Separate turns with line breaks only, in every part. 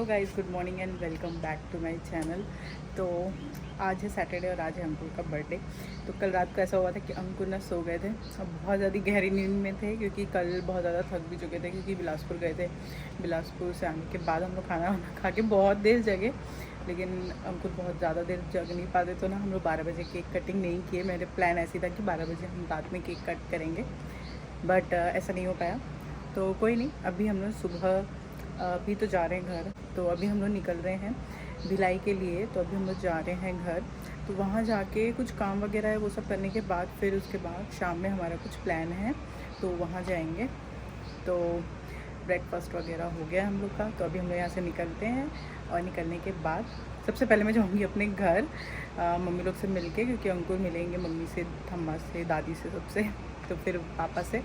Guys, good morning and welcome back to my channel. तो आज है सैटरडे और आज है अंकुर का बर्थडे। तो कल रात को ऐसा हुआ था कि अंकुर ना सो गए थे और बहुत ज़्यादा गहरी नींद में थे, क्योंकि कल बहुत ज़्यादा थक भी चुके थे, क्योंकि बिलासपुर गए थे। बिलासपुर से आने के बाद हम लोग खाना वाना खा के बहुत देर जगे, लेकिन अंकुर बहुत ज़्यादा देर जग नहीं पाते, तो ना हम लोग 12 बजे केक कटिंग नहीं किए। मेरे प्लान ऐसी था कि 12 बजे हम रात में केक कट करेंगे, बट ऐसा नहीं हो पाया। तो कोई नहीं, अभी हम लोग सुबह अभी तो जा रहे हैं घर। तो अभी हम लोग निकल रहे हैं भिलाई के लिए। तो अभी हम लोग जा रहे हैं घर, तो वहाँ जाके कुछ काम वगैरह है वो सब करने के बाद फिर उसके बाद शाम में हमारा कुछ प्लान है, तो वहाँ जाएंगे। तो ब्रेकफास्ट वगैरह हो गया हम लोग का। तो अभी हम लोग यहाँ से निकलते हैं और निकलने के बाद सबसे पहले मैं जाऊँगी अपने घर मम्मी लोग से मिल के, क्योंकि अंकुर मिलेंगे मम्मी से, थम्मा से, दादी से, सबसे, तो फिर पापा से,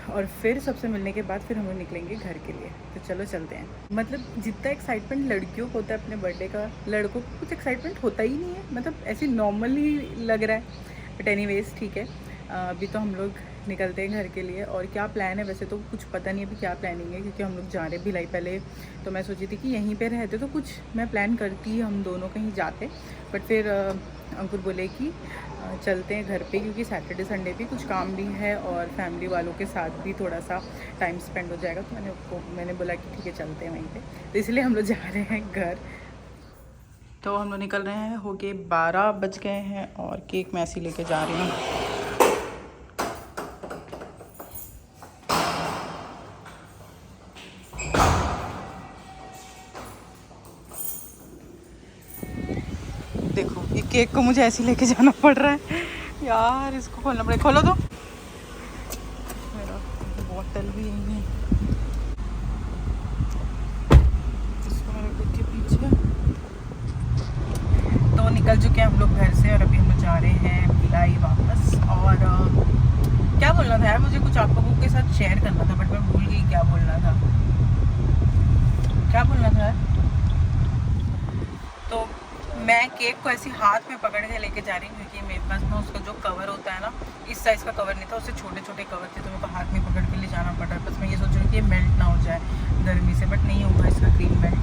और फिर सबसे मिलने के बाद फिर हम लोग निकलेंगे घर के लिए। तो चलो चलते हैं। मतलब जितना एक्साइटमेंट लड़कियों को होता है अपने बर्थडे का, लड़कों को कुछ एक्साइटमेंट होता ही नहीं है। मतलब ऐसे नॉर्मल ही लग रहा है, बट एनीवेज ठीक है। अभी तो हम लोग निकलते हैं घर के लिए। और क्या प्लान है वैसे तो कुछ पता नहीं अभी क्या प्लानिंग है, क्योंकि हम लोग जा रहे भिलाई। पहले तो मैं सोची थी कि यहीं पे रहते तो कुछ मैं प्लान करती, हम दोनों कहीं जाते, बट फिर अंकुर बोले कि चलते हैं घर पे, क्योंकि सैटरडे संडे भी कुछ काम भी है और फैमिली वालों के साथ भी थोड़ा सा टाइम स्पेंड हो जाएगा। तो मैंने बोला कि ठीक है चलते हैं वहीं पे। तो इसलिए हम लोग जा रहे हैं घर। तो हम लोग निकल रहे हैं, हो गए 12 बज गए हैं और केक मैं ऐसे लेके जा रही हूँ। देखो ये केक को मुझे ऐसे लेके जाना पड़ रहा है यार। इसको खोलना पड़ेगा। खोलो तो। मेरा बॉटल भी यहीं है, इसको मेरे खुद के पीछे। तो निकल चुके हैं हम लोग घर से और अभी हम जा रहे हैं भिलाई वापस। और क्या बोलना था यार, मुझे कुछ आप लोगों के साथ शेयर करना था, बट मैं भूल गई क्या बोलना था। क्या बोलना था यार। तो मैं केक को ऐसे हाथ में पकड़ के लेके जा रही हूँ, क्योंकि मेरे पास ना उसका जो कवर होता है ना, इस साइज़ का कवर नहीं था, उससे छोटे छोटे कवर थे, तो मेरे को हाथ में पकड़ के ले जाना पड़ रहा है। बस मैं ये सोच रही हूँ कि ये मेल्ट ना हो जाए गर्मी से, बट नहीं होगा इसका क्रीम मेल्ट,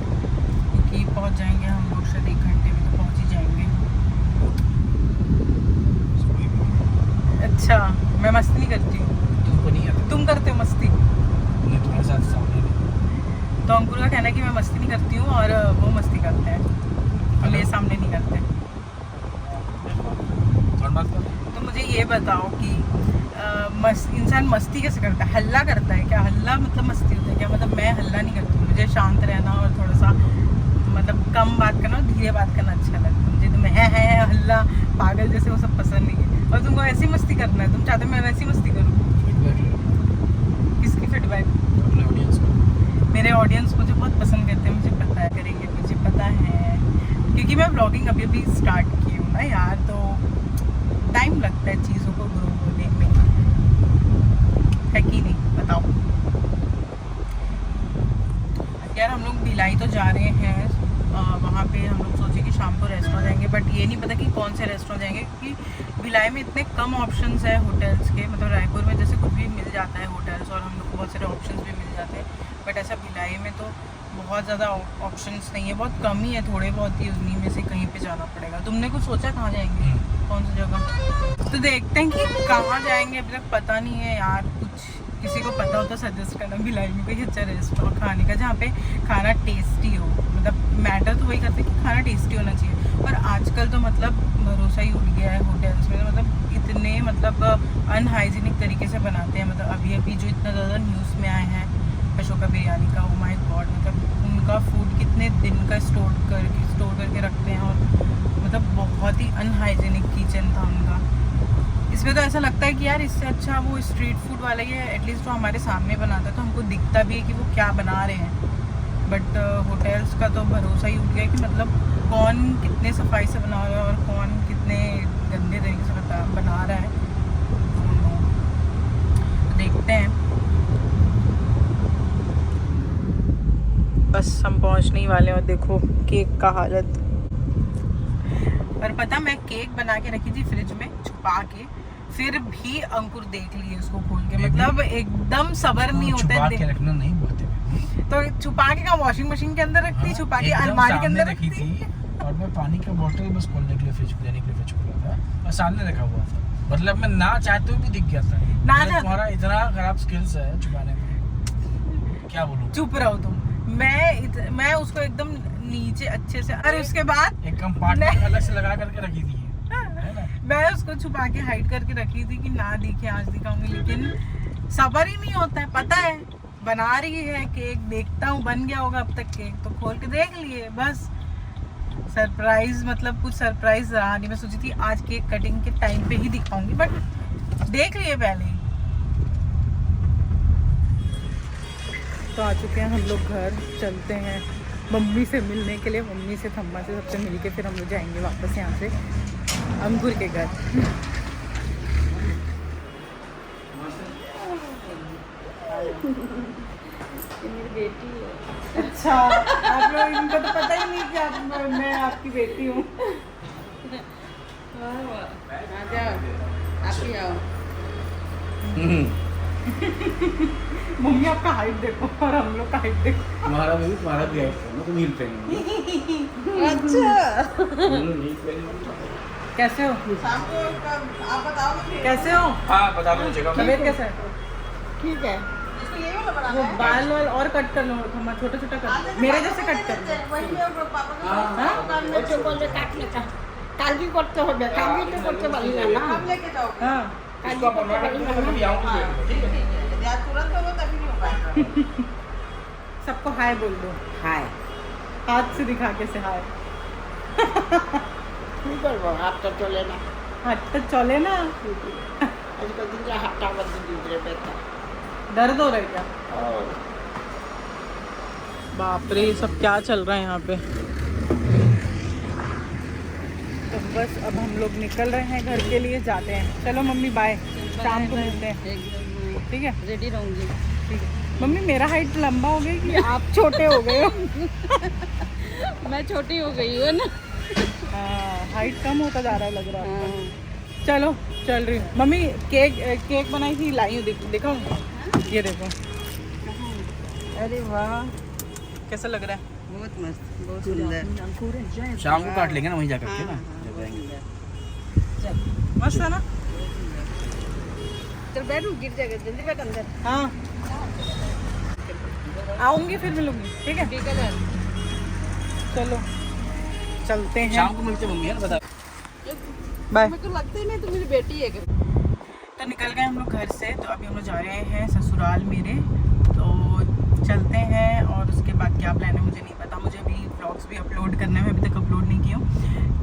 क्योंकि पहुँच जाएंगे हम लोग शायद 1 घंटे में, तो पहुँच ही जाएंगे। अच्छा, मैं मस्ती नहीं करती हूँ, तुमको नहीं आता, तुम करते हो मस्ती। तो अंकुर का कहना है कि मैं मस्ती नहीं करती हूँ और वो मस्ती करते हैं, मेरे सामने नहीं करते। तो मुझे ये बताओ कि इंसान मस्ती कैसे करता है? हल्ला करता है क्या? हल्ला मतलब मस्ती होता है क्या? मतलब मैं हल्ला नहीं करती हूँ, मुझे शांत रहना और थोड़ा सा मतलब कम बात करना और धीरे बात करना अच्छा लगता है मुझे। तो मैं है हल्ला पागल जैसे वो सब पसंद नहीं है। और तुमको ऐसी मस्ती करना है, तुम चाहते मैं वैसी मस्ती करूँ? किसकी फीडबैक? मेरे ऑडियंस मुझे बहुत पसंद करते हैं, मुझे पता है करेंगे, मुझे पता है, क्योंकि मैं ब्लॉगिंग अभी अभी स्टार्ट की हूँ ना यार, तो टाइम लगता है चीज़ों को ग्रो होने में, है कि नहीं? बताओ यार। हम लोग भिलाई तो जा रहे हैं, वहाँ पे हम लोग सोचे कि शाम को रेस्टोरेंट जाएंगे, बट ये नहीं पता कि कौन से रेस्टोरेंट जाएंगे, क्योंकि भिलाई में इतने कम ऑप्शंस है होटल्स के। मतलब रायपुर में जैसे कुछ भी मिल जाता है होटल्स, और हम लोग को बहुत सारे ऑप्शंस भी मिल जाते हैं, बट ऐसा भिलाई में तो बहुत ज़्यादा ऑप्शंस नहीं है, बहुत कम ही है, थोड़े बहुत ही, उन्हीं में से कहीं पे जाना पड़ेगा। तुमने कुछ सोचा कहाँ जाएंगे, कौन सी जगह? तो देखते हैं कि कहाँ जाएंगे, अभी तक पता नहीं है यार। कुछ किसी को पता हो तो सजेस्ट करना, भिलाई में कोई अच्छा रेस्टोरेंट खाने का जहाँ पे खाना टेस्टी हो। मतलब मैटर तो वही करते हैं कि खाना टेस्टी होना चाहिए, पर आजकल तो मतलब भरोसा ही उठ गया है होटल्स में। मतलब इतने मतलब अनहाइजीनिक तरीके से बनाते हैं। मतलब अभी अभी जो इतना ज़्यादा न्यूज़ में आए हैं अशोका बिरयानी का, ओ माय गॉड, मतलब उनका फूड कितने दिन का स्टोर करके रखते हैं, और मतलब बहुत ही अनहाइजीनिक किचन था उनका। इसमें तो ऐसा लगता है कि यार इससे अच्छा वो स्ट्रीट फूड वाला ही है, एटलीस्ट वो हमारे सामने बनाता है तो हमको दिखता भी है कि वो क्या बना रहे हैं। बट होटल्स का तो भरोसा ही उठ गया कि मतलब कौन कितने सफाई से बना रहा है और कौन कितने गंदे तरीके से बना रहा है। तो देखते हैं। बस हम पहुंचने ही वाले हैं, और देखो केक का हालत। और पता, मैं केक बना के रखी थी फ्रिज में छुपा के, फिर भी अंकुर देख लिए उसको खोल के, मतलब एकदम सब्र नहीं होता
छुपा के रखना नहीं बोलते।
तो छुपा के क्या वॉशिंग मशीन के अंदर रखती, छुपा के अलमारी के अंदर
रखी थी। और मैं पानी का बोतल बस खोलने के लिए फ्रिज लेने के लिए फ्रिज खोला था और सामने रखा हुआ था, मतलब मैं ना चाहते हुए भी दिख गया था। तुम्हारा इतना खराब स्किल्स है छुपाने में, क्या बोलूं।
चुप रहो तुम। मैं उसको एकदम नीचे अच्छे से, अरे उसके बाद
एक कंपार्टमेंट अलग से लगा करके रखी थी है ना।
मैं उसको छुपा के हाइड करके रखी थी कि ना दिखे, आज दिखाऊंगी, लेकिन सब्र ही नहीं होता है। पता है बना रही है केक, देखता हूँ बन गया होगा अब तक केक, तो खोल के देख लिए, बस सरप्राइज, मतलब कुछ सरप्राइज रहा नहीं। मैं सोची थी आज केक कटिंग के टाइम पे ही दिखाऊंगी, बट देख लिए पहले ही। तो आ चुके हैं हम लोग घर, चलते हैं मम्मी से मिलने के लिए। मम्मी से, थम्मा से, सबसे मिल के फिर हम लोग जाएंगे वापस यहाँ से अंकुर के घर।
मेरी बेटी है।
अच्छा, आप लोग, इनको तो पता ही नहीं कि मैं आपकी बेटी हूँ।
आ जाओ, आप ही आओ।
मम्मी आपका हाइट देखो और हम लोग का हाइट देखो।
तुम्हारा भी हाइट, तुम हील पहनो।
अच्छा
कैसे हो?
आप बताओ
कैसे हो?
हाँ बता दो जगह।
तबीयत कैसा है?
ठीक है।
वो बाल वाल और कट कर लो, थम्मा छोटा छोटा कर लो, मेरे जैसे कट कर लो।
কাটলে কালকে করতে হবে, কালকে তো করতে পারি না না।
हाँ,
কালকে করতে পারি না না। तुरंत होगा तभी नहीं होगा।
सबको हाय बोल दो।
हाय।
हाथ से दिखा के से हाय।
কি করব, হাতটা চলে না।
हाथ तो चले ना।
আজকাল দিন যা হাতটা আবার দিন ব্যথা।
दर्द हो रहा है क्या? बाप रे, सब क्या चल रहा है यहाँ पे। तो बस अब हम लोग निकल रहे हैं घर के लिए, जाते हैं। चलो मम्मी बाय, शाम को मिलते हैं। ठीक है,
रेडी रहूंगी।
ठीक है। मम्मी मेरा हाइट लंबा हो गया कि आप छोटे हो गए हो?
मैं छोटी हो गई हूँ ना।
हाँ, हाइट कम होता जा रहा है लग रहा है। चलो चल रही हूँ। मम्मी केक बनाई थी, लाई हूँ, दिखाऊँ? ये देखो।
अरे वाह,
कैसा लग रहा है?
बहुत मस्त, बहुत सुंदर।
शाम को काट लेंगे ना वहीं जाकर के ना।
मस्त है ना?
चल बैठो, गिर जाएगा, जल्दी बैठ अंदर।
हाँ, आऊंगी फिर मिलूंगी। ठीक है,
ठीक है।
चलो चलते हैं।
शाम को मिलते होंगे यार, बता।
बाय।
मेरे को लगता ही नहीं तू मेरी बेटी है।
तो निकल गए हम लोग घर से, तो अभी हम लोग जा रहे हैं ससुराल मेरे। तो चलते हैं, और उसके बाद क्या प्लान है मुझे नहीं पता। मुझे अभी ब्लॉग्स भी अपलोड करना है, अभी तक अपलोड नहीं किया हूँ,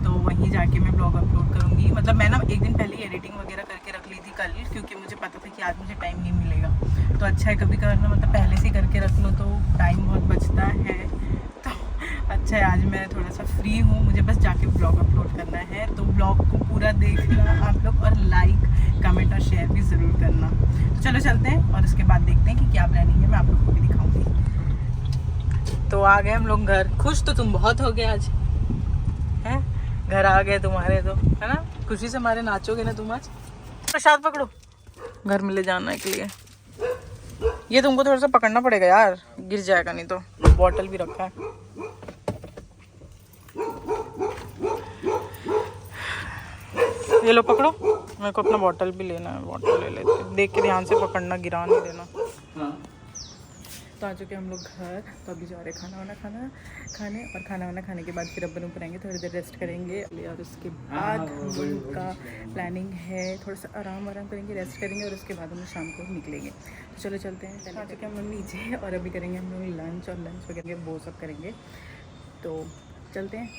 तो वहीं जाके मैं ब्लॉग अपलोड करूँगी। मतलब मैं ना एक दिन पहले ही एडिटिंग वगैरह करके रख ली थी कल, क्योंकि मुझे पता था कि आज मुझे टाइम नहीं मिलेगा। तो अच्छा है कभी करना, मतलब पहले से करके रख लो तो टाइम बहुत बचता है। तो अच्छा है, आज मैं थोड़ा सा फ्री हूँ, मुझे बस जाके ब्लॉग अपलोड करना है। तो ब्लॉग को पूरा देखना आप लोग, और लाइक, कमेंट और शेयर भी ज़रूर करना। तो चलो चलते हैं, और उसके बाद देखते हैं कि क्या प्लानिंग है, मैं आप लोग को भी दिखाऊंगी। तो आ गए हम लोग घर। खुश तो तुम बहुत हो गए आज, हैं? घर आ गए तुम्हारे, तो है ना, खुशी से हमारे नाचोगे ना तुम आज। प्रसाद पकड़ो, घर में ले जाने के लिए। ये तुमको थोड़ा सा पकड़ना पड़ेगा यार, गिर जाएगा नहीं तो। बॉटल भी रखा है। ये लो पकड़ो, मेरे को अपना बॉटल भी लेना है। बॉटल ले लेते, देख के ध्यान से पकड़ना, गिरा नहीं देना। तो आ चुके हम लोग घर। तो अभी जा रहे खाना वाना खाने, और खाना वाना खाने के बाद फिर अपन ऊपर आएंगे, थोड़ी देर रेस्ट करेंगे, और उसके बाद हम लोग का प्लानिंग है थोड़ा सा आराम करेंगे, रेस्ट करेंगे, और उसके बाद हम शाम को निकलेंगे। तो चलो चलते हैं। आ चुके हम लोग नीचे, और अभी करेंगे हम लोग लंच, और लंच वगैरह वो सब करेंगे। तो चलते हैं।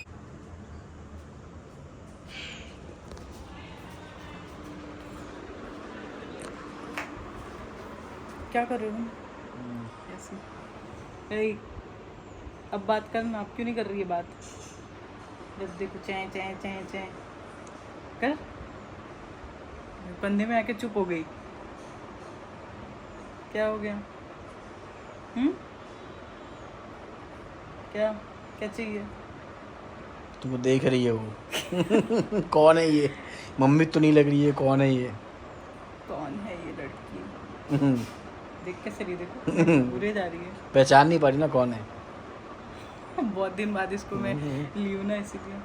क्या कर रहे हो? ऐसे अब बात करना, आप क्यों नहीं कर रही है बात? बस देखो, चैं चैं चैं चैं कर, कंधे में आके चुप हो गई। क्या हो गया? क्या क्या चाहिए?
तुमको देख रही है वो। कौन है ये? मम्मी तो नहीं लग रही है, कौन है ये?
कौन है ये लड़की? देख कैसे रही, देखो बुरे जा रही है।
पहचान नहीं पा रही ना कौन है।
बहुत दिन बाद इसको मैं ली हूँ ना, इसीलिए।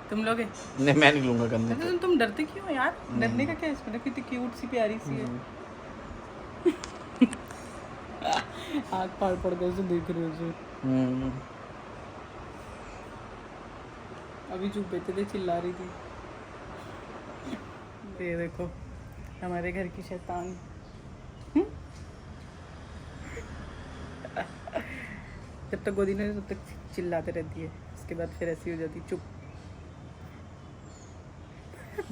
तुम लोग है?
नहीं मैं नहीं लूँगा कंधे पे।
तुम डरते क्यों हो यार? डरने का क्या है इसमें? कितनी क्यूट सी प्यारी सी है। आँख फाड़ पड़ गए उसे देख रहे हो उसे। अभी चुप बैठे थे, चिल्ला रही थी। ये देखो हमारे घर की शैतान। जब तक गोदी में तब तक चिल्लाते रहती है, उसके बाद फिर ऐसी हो जाती चुप।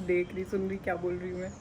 देख रही, सुन रही क्या बोल रही हूँ मैं।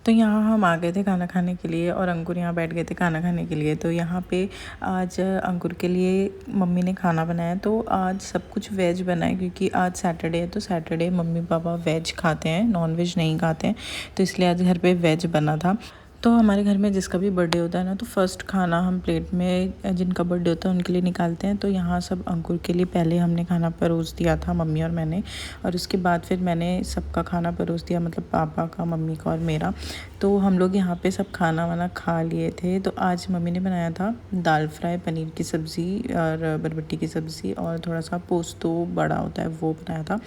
तो यहाँ हम आ गए थे खाना खाने के लिए और अंकुर यहाँ बैठ गए थे खाना खाने के लिए। तो यहाँ पे आज अंकुर के लिए मम्मी ने खाना बनाया। तो आज सब कुछ वेज बना है क्योंकि आज सैटरडे है। तो सैटरडे मम्मी पापा वेज खाते हैं, नॉन वेज नहीं खाते हैं। तो इसलिए आज घर पे वेज बना था। तो हमारे घर में जिसका भी बर्थडे होता है ना, तो फर्स्ट खाना हम प्लेट में जिनका बर्थडे होता है उनके लिए निकालते हैं। तो यहाँ सब अंकुर के लिए पहले हमने खाना परोस दिया था, मम्मी और मैंने, और उसके बाद फिर मैंने सबका खाना परोस दिया, मतलब पापा का, मम्मी का और मेरा। तो हम लोग यहाँ पे सब खाना वाना खा लिए थे। तो आज मम्मी ने बनाया था दाल फ्राई, पनीर की सब्ज़ी और बरबट्टी की सब्ज़ी और थोड़ा सा पोस्तो बड़ा होता है वो बनाया था।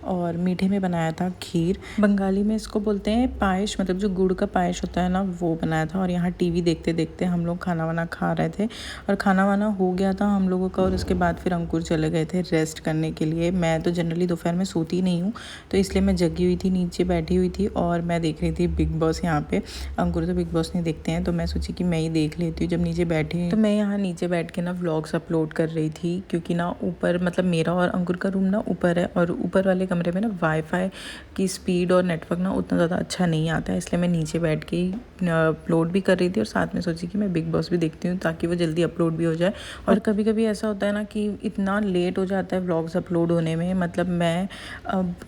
और मीठे में बनाया था खीर, बंगाली में इसको बोलते हैं पायस, मतलब जो गुड़ का पायस होता है ना, वो बनाया था। और यहाँ टीवी देखते देखते हम लोग खाना वाना खा रहे थे और खाना वाना हो गया था हम लोगों का। और उसके बाद फिर अंकुर चले गए थे रेस्ट करने के लिए। मैं तो जनरली दोपहर में सोती नहीं हूँ, तो इसलिए मैं जगी हुई थी, नीचे बैठी हुई थी और मैं देख रही थी बिग बॉस यहाँ पे। अंकुर तो बिग बॉस नहीं देखते हैं, तो मैं सोची कि मैं ही देख लेती हूँ। जब नीचे बैठी तो मैं यहाँ नीचे बैठ के ना व्लॉग्स अपलोड कर रही थी, क्योंकि ना ऊपर, मतलब मेरा और अंकुर का रूम ना ऊपर है और ऊपर वाले कमरे में ना वाईफाई की स्पीड और नेटवर्क ना उतना ज़्यादा अच्छा नहीं आता है। इसलिए मैं नीचे बैठ के अपलोड भी कर रही थी और साथ में सोची कि मैं बिग बॉस भी देखती हूँ ताकि वो जल्दी अपलोड भी हो जाए। और कभी कभी ऐसा होता है ना कि इतना लेट हो जाता है व्लॉग्स अपलोड होने में। मतलब मैं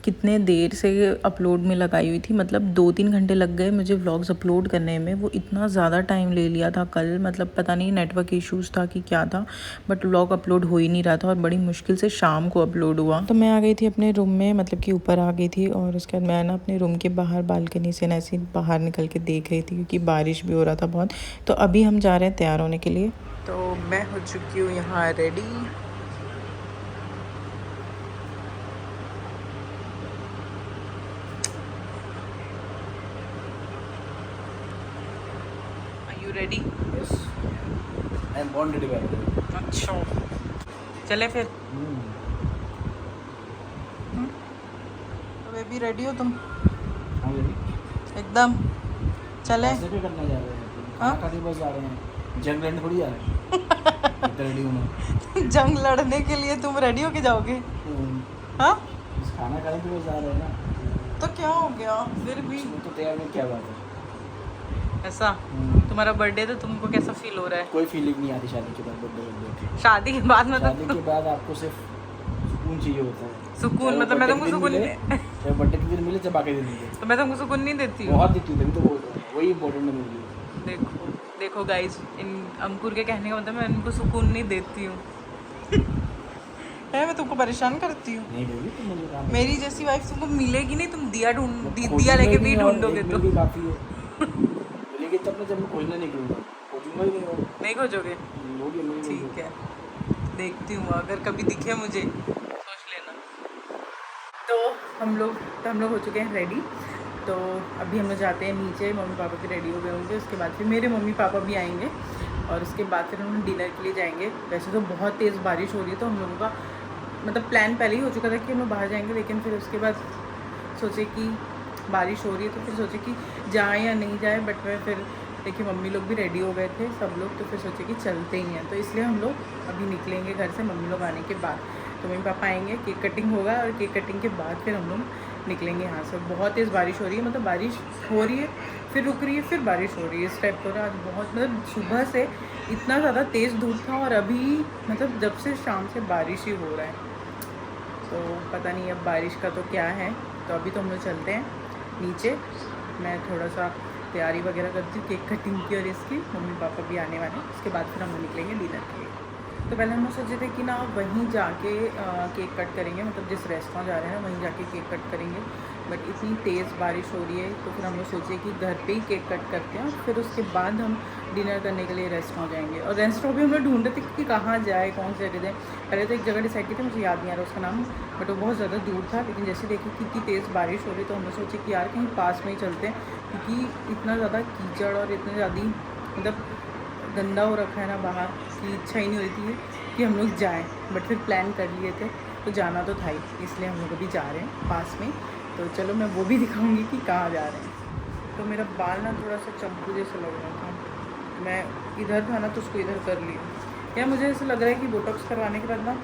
कितने देर से अपलोड में लगाई हुई थी, मतलब 2-3 घंटे लग गए मुझे व्लॉग्स अपलोड करने में। वो इतना ज़्यादा टाइम ले लिया था कल, मतलब पता नहीं नेटवर्क इश्यूज़ था कि क्या था, बट व्लॉग अपलोड हो ही नहीं रहा था और बड़ी मुश्किल से शाम को अपलोड हुआ। तो मैं आ गई थी अपने रूम में, मतलब कि ऊपर आ गई थी और उसके बाद मैं ना अपने रूम के बाहर बालकनी से ना ऐसे बाहर निकल के देख रही थी क्योंकि बारिश भी हो रहा था बहुत। तो अभी हम जा रहे हैं तैयार होने के लिए। तो मैं हो चुकी हूँ यहाँ ready. Are you ready?
Yes. I am born ready.
अच्छा, चले फिर। तो बेबी रेडी हो तुम?
हाँ रेडी।
एकदम चले।
ऐसे भी करने जा रहे हैं, खाना खाने बस जा रहे हैं, जंग लड़ने थोड़ी जा रहे हैं। इतना रेडी होना।
जंग लड़ने के लिए तुम रेडी होके जाओगे? हाँ,
खाना खाने के बस जा रहे हैं ना।
तो क्या हो गया फिर भी?
तो तैयार में क्या बात है?
ऐसा तुम्हारा बर्थडे, तो तुमको कैसा फील हो रहा है?
कोई फीलिंग नहीं आती शादी के बाद। बर्थडे
शादी के बाद मतलब?
शादी के बाद आपको सिर्फ सुकून चाहिए होता है।
सुकून मतलब मैं तुमको सुकून
चाहे बर्थडे के दिन मिले चाहे बाकी दिन मिले,
तो मैं तुमको सुकून नहीं देती हूँ?
बहुत देती हूँ, तभी तो बोल रहा हूँ, वही इम्पोर्टेंट है मेरे लिए।
देखो देखो गाइज, इन अंकुर के कहने का मतलब मैं इनको सुकून नहीं देती हूँ। है, मैं तुमको परेशान करती हूँ?
नहीं बेबी, तुम मुझे काम
मेरी जैसी वाइफ तुमको मिलेगी नहीं। तुम दिया दिया लेके भी ढूंढोगे तो
भी काफी है। मिलेगी तब मैं, जब मैं खोजना निकलूंगा, खोजूंगा ही
नहीं खोजोगे?
नहीं।
ठीक है, देखती हूँ, अगर कभी दिखे मुझे सोच लेना। तो हम लोग हो चुके हैं रेडी। तो अभी हम लोग जाते हैं नीचे, मम्मी पापा भी रेडी हो गए होंगे। उसके बाद फिर मेरे मम्मी पापा भी आएंगे और उसके बाद फिर हम डिनर के लिए जाएंगे। वैसे तो बहुत तेज़ बारिश हो रही है, तो हम लोगों का मतलब प्लान पहले ही हो चुका था कि हम लोग बाहर जाएंगे, लेकिन फिर उसके बाद सोचे कि बारिश हो रही है तो फिर सोचे कि जाए या नहीं जाए। बट मैं फिर देखिए मम्मी लोग भी रेडी हो गए थे सब लोग, तो फिर सोचे कि चलते ही हैं। तो इसलिए हम लोग अभी निकलेंगे घर से मम्मी लोग आने के बाद। तो मम्मी पापा आएंगे, केक कटिंग होगा और केक कटिंग के बाद फिर हम लोग निकलेंगे यहाँ से। बहुत तेज़ बारिश हो रही है, मतलब बारिश हो रही है फिर रुक रही है फिर बारिश हो रही है, इस टाइप हो रहा है आज बहुत। मतलब सुबह से इतना ज़्यादा तेज़ धूप था और अभी मतलब जब से शाम से बारिश ही हो रहा है। तो पता नहीं अब बारिश का तो क्या है। तो अभी तो हम लोग चलते हैं नीचे, मैं थोड़ा सा तैयारी वगैरह करती हूँ केक कटिंग की और इसकी। मम्मी पापा भी आने वाले हैं, उसके बाद फिर हम लोग निकलेंगे डिनर के लिए। तो पहले हम सोचे थे कि ना वहीं जाके केक कट करेंगे, मतलब जिस रेस्टोरेंट जा रहे हैं वहीं जाके केक कट करेंगे, बट इतनी तेज़ बारिश हो रही है तो फिर हम लोग सोचे कि घर पे ही केक कट करते हैं, फिर उसके बाद हम डिनर करने के लिए रेस्टोरेंट जाएंगे। और रेस्टोरेंट भी हम लोग ढूंढ रहे थे कि कहाँ जाए, कौन सी जगह जाए। पहले तो एक जगह डिसाइड की थी, मुझे याद नहीं आ रहा उसका नाम, बट वो बहुत ज़्यादा दूर था। लेकिन जैसे देखिए कितनी तेज़ बारिश हो रही तो हम लोग सोचे कि यार कहीं पास में ही चलते हैं, क्योंकि इतना ज़्यादा कीचड़ और इतनी ज़्यादा मतलब गंदा हो रखा है ना बाहर कि इच्छा ही नहीं हो रही थी कि हम लोग जाएं। बट फिर प्लान कर लिए थे तो जाना तो था ही, इसलिए हम लोग अभी जा रहे हैं पास में। तो चलो मैं वो भी दिखाऊंगी कि कहाँ जा रहे हैं। तो मेरा बाल ना थोड़ा सा चंपू जैसा लग रहा था, मैं इधर था ना तो उसको इधर कर लिया। या मुझे ऐसा लग रहा है कि बोटॉक्स करवाने के बाद ना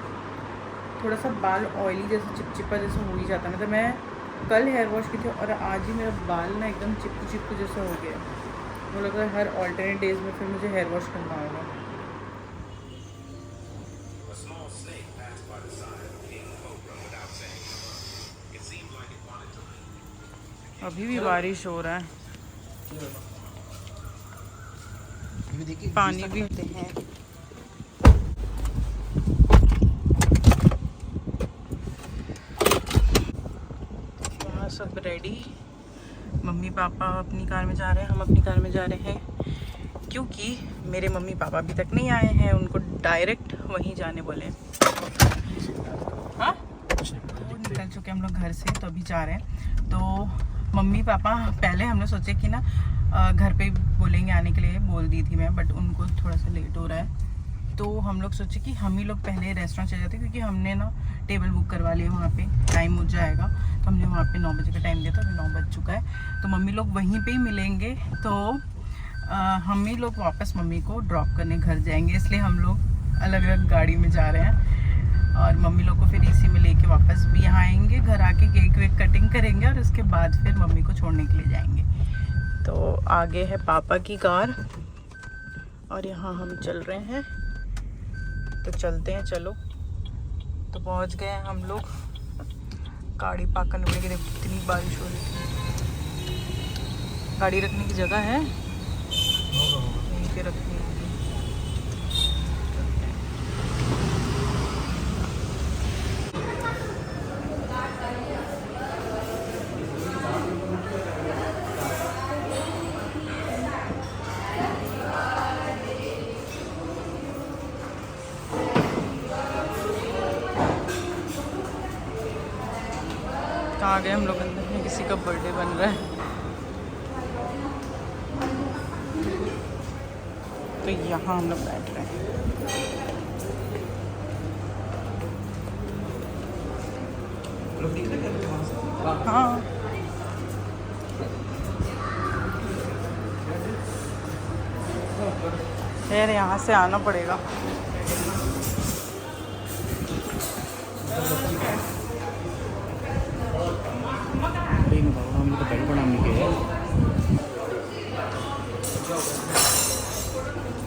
थोड़ा सा बाल ऑयली जैसा चिपचिपा जैसा हो ही जाता है। मतलब मैं कल हेयर वॉश की थी और आज ही मेरा बाल ना एकदम चिपकू चिपकू जैसा हो गया। वो लग रहा है हर ऑल्टरनेट डेज में फिर मुझे हेयर वॉश करना होगा। अभी भी बारिश हो रहा है, पानी भी होते हैं। वहाँ सब रेडी, मम्मी पापा अपनी कार में जा रहे हैं, हम अपनी कार में जा रहे हैं, क्योंकि मेरे मम्मी पापा अभी तक नहीं आए हैं, उनको डायरेक्ट वहीं जाने बोले। हाँ निकल चुके हम लोग घर से, तो अभी जा रहे हैं। तो मम्मी पापा पहले हमने सोचे कि ना घर पे बोलेंगे आने के लिए, बोल दी थी मैं, बट उनको थोड़ा सा लेट हो रहा है। तो हम लोग सोचे कि हम ही लोग पहले रेस्टोरेंट चले जाते, क्योंकि हमने ना टेबल बुक करवा लिया, वहाँ पे टाइम हो जाएगा। तो हमने वहाँ पे 9 बजे का टाइम दिया था, अभी 9 बज चुका है। तो मम्मी लोग वहीं पे ही मिलेंगे, तो हम ही लोग वापस मम्मी को ड्रॉप करने घर जाएंगे, इसलिए हम लोग अलग अलग गाड़ी में जा रहे हैं। और मम्मी लोग को फिर इसी में लेके वापस भी यहाँ आएंगे, घर आके केक वेक कटिंग करेंगे और उसके बाद फिर मम्मी को छोड़ने के लिए जाएंगे। तो आगे है पापा की कार और यहाँ हम चल रहे हैं, तो चलते हैं। चलो तो पहुँच गए हैं हम लोग, गाड़ी पार्क करने पड़ेगी। देखो कितनी बारिश हो रही है, गाड़ी रखने की जगह है यहीं पे रखनी होगी। तो आ गए हम लोग अंदर में, किसी का बर्थडे बन रहा है। तो यहाँ हम लोग बैठ रहे हैं। हाँ यार यहाँ से आना पड़ेगा।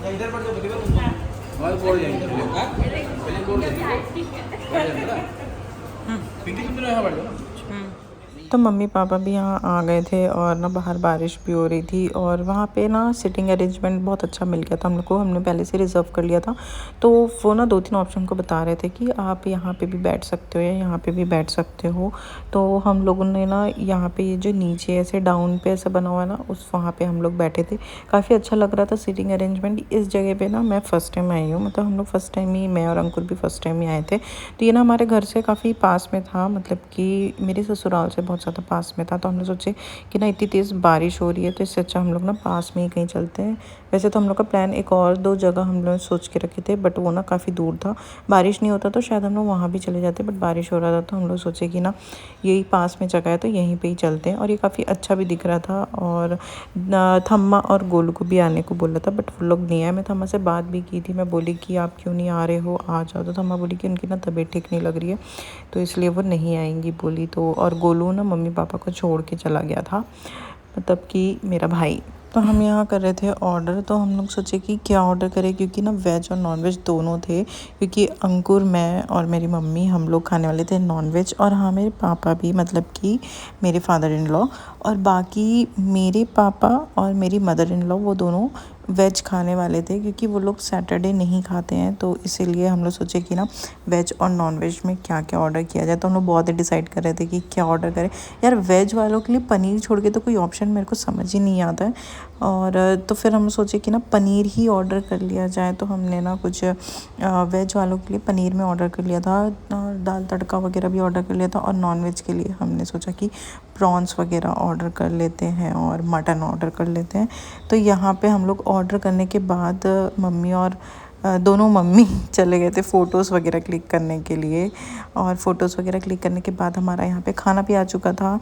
इधर पर बोल जाएंगे
तो मम्मी पापा भी यहाँ आ गए थे और ना बाहर बारिश भी हो रही थी और वहाँ पे ना सिटिंग अरेंजमेंट बहुत अच्छा मिल गया था हम लोग को। हमने पहले से रिज़र्व कर लिया था, तो वो ना 2-3 ऑप्शन को बता रहे थे कि आप यहाँ पे भी बैठ सकते हो या यहाँ पे भी बैठ सकते हो। तो हम लोगों ने ना यहाँ पे ये जो नीचे ऐसे डाउन पे ऐसा बना हुआ है ना, उस वहाँ पे हम लोग बैठे थे। काफ़ी अच्छा लग रहा था सिटिंग अरेंजमेंट। इस जगह पे ना मैं फ़र्स्ट टाइम आई हूँ, मतलब हम लोग फर्स्ट टाइम ही, मैं और अंकुर भी फर्स्ट टाइम ही आए थे। तो ये ना हमारे घर से काफ़ी पास में था, मतलब कि मेरे ससुराल से बहुत ज़्यादा पास में था। तो हमने सोचे कि ना इतनी तेज़ बारिश हो रही है तो इससे अच्छा हम लोग ना पास में ही कहीं चलते हैं। वैसे तो हम लोग का प्लान एक और 2 जगह हम लोग सोच के रखे थे, बट वो ना काफ़ी दूर था। बारिश नहीं होता तो शायद हम लोग वहाँ भी चले जाते, बट बारिश हो रहा था तो हम लोग सोचे कि ना यही पास में जगह है तो यहीं पे ही चलते हैं। और ये काफ़ी अच्छा भी दिख रहा था। और थम्मा और गोलू को भी आने को बोला था, बट वो लोग नहीं आए। मैं थम्मा से बात भी की थी, मैं बोली कि आप क्यों नहीं आ रहे हो, आ जाओ। तो थम्मा बोली कि उनकी ना तबीयत ठीक नहीं लग रही है तो इसलिए वो नहीं आएंगी बोली। तो और गोलू ना मम्मी पापा को छोड़ के चला गया था, मतलब कि मेरा भाई। तो हम यहाँ कर रहे थे ऑर्डर। तो हम लोग सोचे कि क्या ऑर्डर करें, क्योंकि ना वेज और नॉन वेज दोनों थे, क्योंकि अंकुर, मैं और मेरी मम्मी हम लोग खाने वाले थे नॉन वेज, और हाँ मेरे पापा भी, मतलब कि मेरे फादर इन लॉ, और बाकी मेरे पापा और मेरी मदर इन लॉ वो दोनों वेज खाने वाले थे, क्योंकि वो लोग सैटरडे नहीं खाते हैं, तो इसीलिए हम लोग सोचे कि ना वेज और नॉन वेज में क्या क्या ऑर्डर किया जाए। तो हम लोग बहुत डिसाइड कर रहे थे कि क्या ऑर्डर करें। यार वेज वालों के लिए पनीर छोड़ के तो कोई ऑप्शन मेरे को समझ ही नहीं आता है, और तो फिर हम सोचे कि ना पनीर ही ऑर्डर कर लिया जाए। तो हमने ना कुछ वेज वालों के लिए पनीर में ऑर्डर कर लिया था, दाल तड़का वगैरह भी ऑर्डर कर लिया था, और नॉन वेज के लिए हमने सोचा कि प्रॉन्स वगैरह ऑर्डर कर लेते हैं और मटन ऑर्डर कर लेते हैं। तो यहाँ पे हम लोग ऑर्डर करने के बाद मम्मी और दोनों मम्मी चले गए थे फ़ोटोज़ वगैरह क्लिक करने के लिए, और फ़ोटोज़ वगैरह क्लिक करने के बाद हमारा यहाँ पे खाना भी आ चुका था।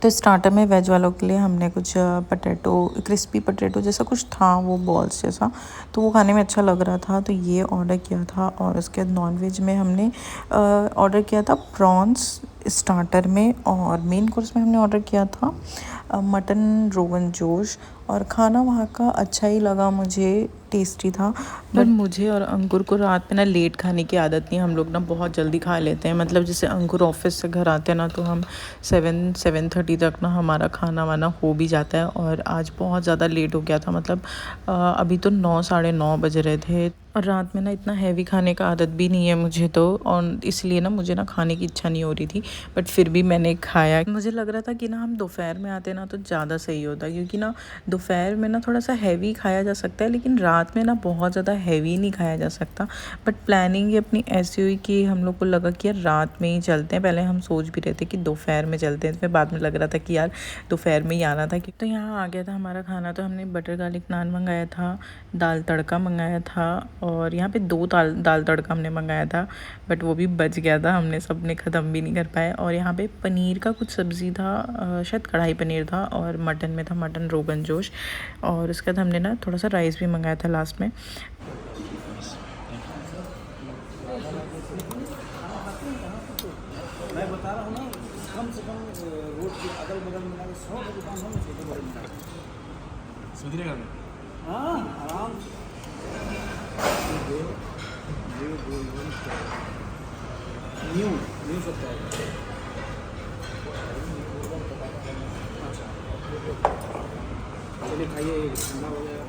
तो स्टार्टर में वेज वालों के लिए हमने कुछ पटेटो, क्रिस्पी पटेटो जैसा कुछ था, वो बॉल्स जैसा, तो वो खाने में अच्छा लग रहा था, तो ये ऑर्डर किया था। और उसके बाद नॉन वेज में हमने ऑर्डर किया था प्रॉन्स स्टार्टर में, और मेन कोर्स में हमने ऑर्डर किया था मटन रोगन जोश। और खाना वहाँ का अच्छा ही लगा मुझे, टेस्टी था। बट मुझे और अंकुर को रात में ना लेट खाने की आदत नहीं है, हम लोग ना बहुत जल्दी खा लेते हैं। मतलब जैसे अंकुर ऑफिस से घर आते हैं ना, तो हम 7-7:30 तक ना हमारा खाना वाना हो भी जाता है। और आज बहुत ज़्यादा लेट हो गया था, मतलब अभी तो 9-9:30 बज रहे थे। और रात में ना इतना हैवी खाने का आदत भी नहीं है मुझे तो, और इसलिए ना मुझे ना खाने की इच्छा नहीं हो रही थी, बट फिर भी मैंने खाया। मुझे लग रहा था कि ना हम दोपहर में आते ना तो ज़्यादा सही होता, क्योंकि ना दोपहर में ना थोड़ा सा हैवी खाया जा सकता है, लेकिन रात में ना बहुत ज़्यादा हैवी नहीं खाया जा सकता। बट प्लानिंग ये अपनी ऐसी हुई कि हम लोग को लगा कि यार रात में ही चलते हैं। पहले हम सोच भी रहे थे कि दोपहर में चलते हैं, फिर बाद में लग रहा था कि यार दोपहर में ही आना था। तो यहाँ आ गया था हमारा खाना। तो हमने बटर गार्लिक नान मंगाया था, दाल तड़का मंगाया था, और यहाँ पे 2 दाल तड़का हमने मंगाया था, बट वो भी बच गया था, हमने सब ने ख़त्म भी नहीं कर पाए। और यहाँ पे पनीर का कुछ सब्ज़ी था, शायद कढ़ाई पनीर था, और मटन में था मटन रोगन जोश। और उसके बाद हमने ना थोड़ा सा राइस भी मंगाया था लास्ट में।
मैं बता रहा हूँ ना, कम से कम रोड के अगल बगल में 100 का दुकान होना चाहिए बड़े। सुधरेगा हाँ आराम न्यू सकता है। अच्छा चलिए खाइए, ठंडा हो जाएगा।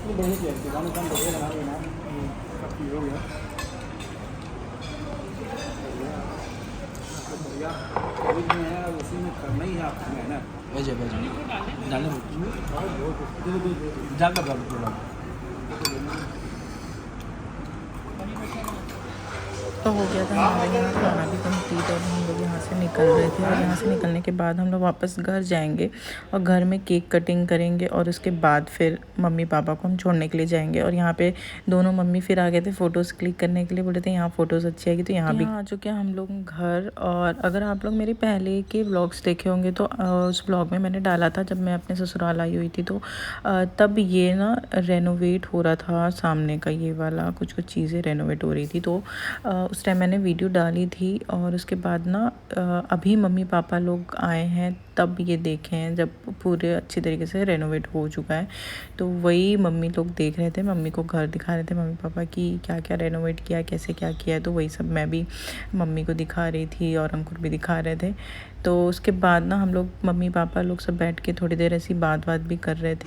बहुत ही दुकान काम बढ़िया बना रहे हैं ना, काफ़ी हो गया बढ़िया। कोविड में है, उसी में करना ही है आपको मेहनत। भेजे डालने जाकर
तो हो गया था हमारे यहाँ खाना भी कंप्लीट, और हम लोग यहाँ से निकल रहे थे। और यहाँ से निकलने के बाद हम लोग वापस घर जाएंगे, और घर में केक कटिंग करेंगे, और उसके बाद फिर मम्मी पापा को हम छोड़ने के लिए जाएंगे। और यहाँ पे दोनों मम्मी फिर आ गए थे फ़ोटोज़ क्लिक करने के लिए, बोले थे यहाँ फ़ोटोज़ अच्छी आएगी। तो यहाँ भी आ चुके हैं हम लोग घर। और अगर आप लोग मेरे पहले के व्लॉग्स देखे होंगे तो उस व्लॉग में मैंने डाला था जब मैं अपने ससुराल आई हुई थी, तो तब ये ना रेनोवेट हो रहा था, सामने का ये वाला कुछ चीज़ें रेनोवेट हो रही थी। तो उस टाइम मैंने वीडियो डाली थी। और उसके बाद ना अभी मम्मी पापा लोग आए हैं, तब ये देखे हैं जब पूरे अच्छी तरीके से रेनोवेट हो चुका है। तो वही मम्मी लोग देख रहे थे, मम्मी को घर दिखा रहे थे मम्मी पापा की क्या क्या रेनोवेट किया, कैसे क्या किया है। तो वही सब मैं भी मम्मी को दिखा रही थी, और अंकुर भी दिखा रहे थे। तो उसके बाद ना हम लोग मम्मी पापा लोग सब बैठ के थोड़ी देर ऐसी बात भी कर रहे थे।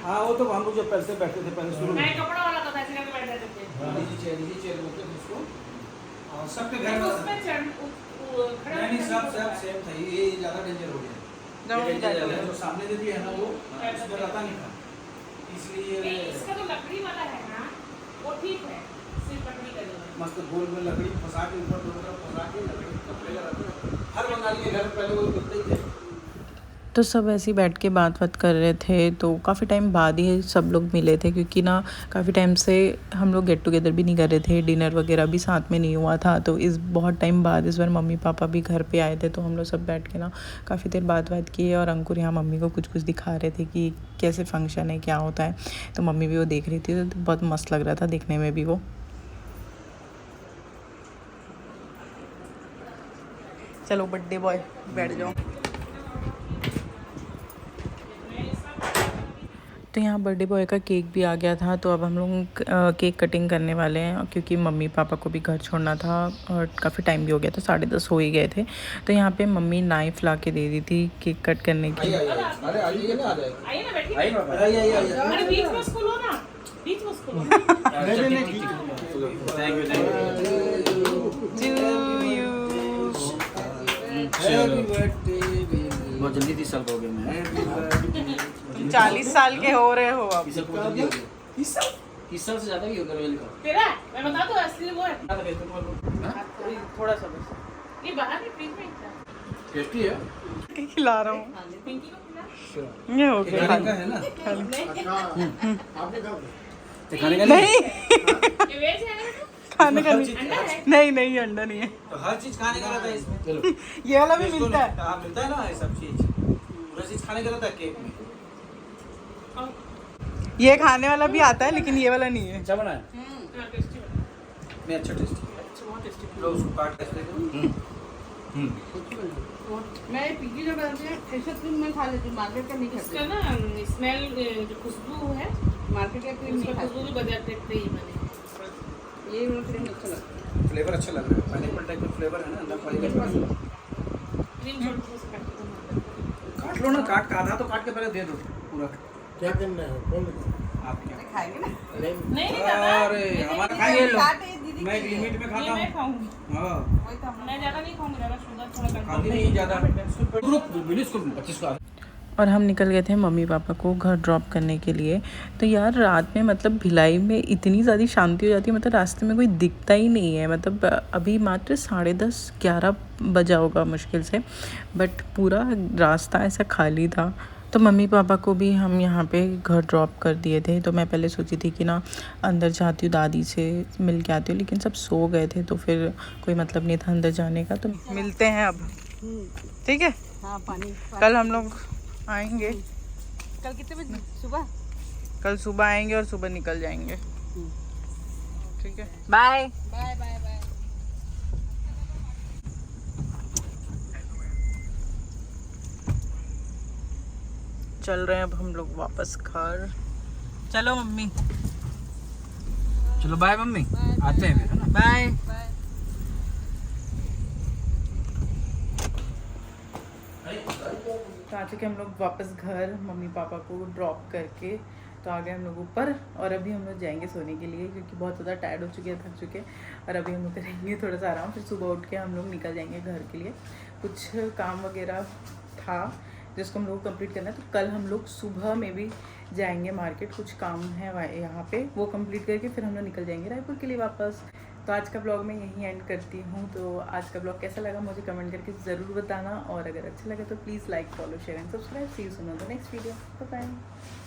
हाँ वो तो हम लोग जब पैसे बैठते थे पहले शुरू में
कपड़ा वाला तो ऐसे करके बैठ जाते थे।
नीचे चेयर बोलते थे उसको, और सबके घर में
उसमें
नहीं सब सेम था। ये ज़्यादा डेंजर हो गया, जो सामने दे दिया है ना वो उसमें रहता नहीं था, इसलिए
इसका तो लकड़ी वाला है ना, वो ठीक है, सिर्फ लकड़ी का
मस्त गोल में लकड़ी फंसा के ऊपर दोनों तरफ फंसा के लकड़ी कपड़े का रहता। हर बंगाली के घर पहले वो मिलते ही थे।
तो सब ऐसे ही बैठ के बात कर रहे थे। तो काफ़ी टाइम बाद ही सब लोग मिले थे, क्योंकि ना काफ़ी टाइम से हम लोग गेट टुगेदर भी नहीं कर रहे थे, डिनर वगैरह भी साथ में नहीं हुआ था। तो इस बहुत टाइम बाद इस बार मम्मी पापा भी घर पे आए थे, तो हम लोग सब बैठ के ना काफ़ी देर बात किए। और अंकुर यहाँ मम्मी को कुछ दिखा रहे थे कि कैसे फंक्शन है, क्या होता है। तो मम्मी भी वो देख रही थी, तो बहुत मस्त लग रहा था देखने में भी वो। चलो बर्थडे बॉय बैठ जाओ। तो यहाँ बर्थडे बॉय का केक भी आ गया था, तो अब हम लोग केक कटिंग करने वाले हैं क्योंकि मम्मी पापा को भी घर छोड़ना था और काफ़ी टाइम भी हो गया था, 10:30 हो ही गए थे। तो यहाँ पे मम्मी नाइफ़ ला के दे दी थी केक कट करने की।
बहुत जल्दी 30 साल का हो गया मैं।
40 साल के हो रहे हो अब।
30 साल से ज्यादा भी होगा रोयल का।
तेरा मैं बता दूं असली वो है
थोड़ा सा बस
ये बाहर में फ्रिज में था
टेस्टी है।
खिला रहा हूँ।
पिंकी को खिला
ये हो गया
खाने का है ना? खाने का
नहीं,
ये वेज है ना
खाने का
हर चीज़-
नहीं, नहीं अंडा नहीं है।
तो हर चीज खाने का रहता है इसमें। चलो
ये वाला भी मिलता है।
हाँ मिलता है ना ये सब चीज, पूरा चीज खाने का रहता है केक में।
ये खाने वाला भी आता है लेकिन ये वाला नहीं है।
अच्छा बना है?
हां टेस्टी है
नहीं अच्छा टेस्टी है।
अच्छा बहुत टेस्टी
लो उसको काट के देखो।
मैं पिंकी जो डालती है ऐसा क्रीम मैं खा लेती हूँ मार्केट का नहीं खाती इसका ना स्मेल जो खुशबू है मार्केट का क्रीम नहीं खाती खुशबू भी बजाते क्रीम मैंने ये क्रीम अच्छा लगता है
फ्लेवर अच्छा लग रहा है, पाइनएप्पल टाइप का फ्लेवर है ना अंदर पाइनएप्पल।
क्रीम छोड़ के उससे काट के
काट लो ना, काट का आधा तो काट के पहले दे दो पूरा।
क्या करना है कौन
आप क्या
खाएंगे ना
नहीं
नहीं
अरे हमारा खाएंगे लोग। मैं
दीदी
लिमिट में खाता
मैं
हूँ।
खाऊंगी
हाँ
वही तो मैं ज्यादा नहीं खाऊंगी ज्यादा शुगर थोड़ा कम
खाती नहीं ज्यादा। ग्रुप बिल्कुल 25 का।
और हम निकल गए थे मम्मी पापा को घर ड्रॉप करने के लिए। तो यार रात में मतलब भिलाई में इतनी ज़्यादा शांति हो जाती है, मतलब रास्ते में कोई दिखता ही नहीं है। मतलब अभी मात्र 10:30-11 बजा होगा मुश्किल से, बट पूरा रास्ता ऐसा खाली था। तो मम्मी पापा को भी हम यहाँ पे घर ड्रॉप कर दिए थे। तो मैं पहले सोची थी कि ना अंदर जाती हूँ दादी से मिल के आती हूँ, लेकिन सब सो गए थे तो फिर कोई मतलब नहीं था अंदर जाने का। तो
मिलते हैं अब, ठीक है।
हां पानी
कल हम लोग आएंगे,
कल कितने बजे सुबह
कल सुबह आएंगे और सुबह निकल जाएंगे, ठीक है। बाय।
बाय बाय बाय
चल रहे हैं अब हम लोग वापस घर। चलो मम्मी,
चलो बाय मम्मी, आते हैं फिर है ना।
बाय। तो आ चुके हम लोग वापस घर, मम्मी पापा को ड्रॉप करके। तो आ गए हम लोग ऊपर और अभी हम लोग जाएंगे सोने के लिए क्योंकि बहुत ज़्यादा टायर्ड हो चुके हैं, थक चुके हैं। और अभी हम लोग करेंगे थोड़ा सा आराम, फिर सुबह उठ के हम लोग निकल जाएंगे घर के लिए। कुछ काम वगैरह था जिसको हम लोग कंप्लीट करना है, तो कल हम लोग सुबह में भी जाएंगे मार्केट, कुछ काम है यहाँ पे, वो कंप्लीट करके फिर हम लोग निकल जाएंगे रायपुर के लिए वापस। तो आज का ब्लॉग मैं यहीं एंड करती हूँ। तो आज का ब्लॉग कैसा लगा मुझे कमेंट करके ज़रूर बताना, और अगर अच्छा लगा तो please like, follow, share and subscribe. See you soon on the next video. Bye bye.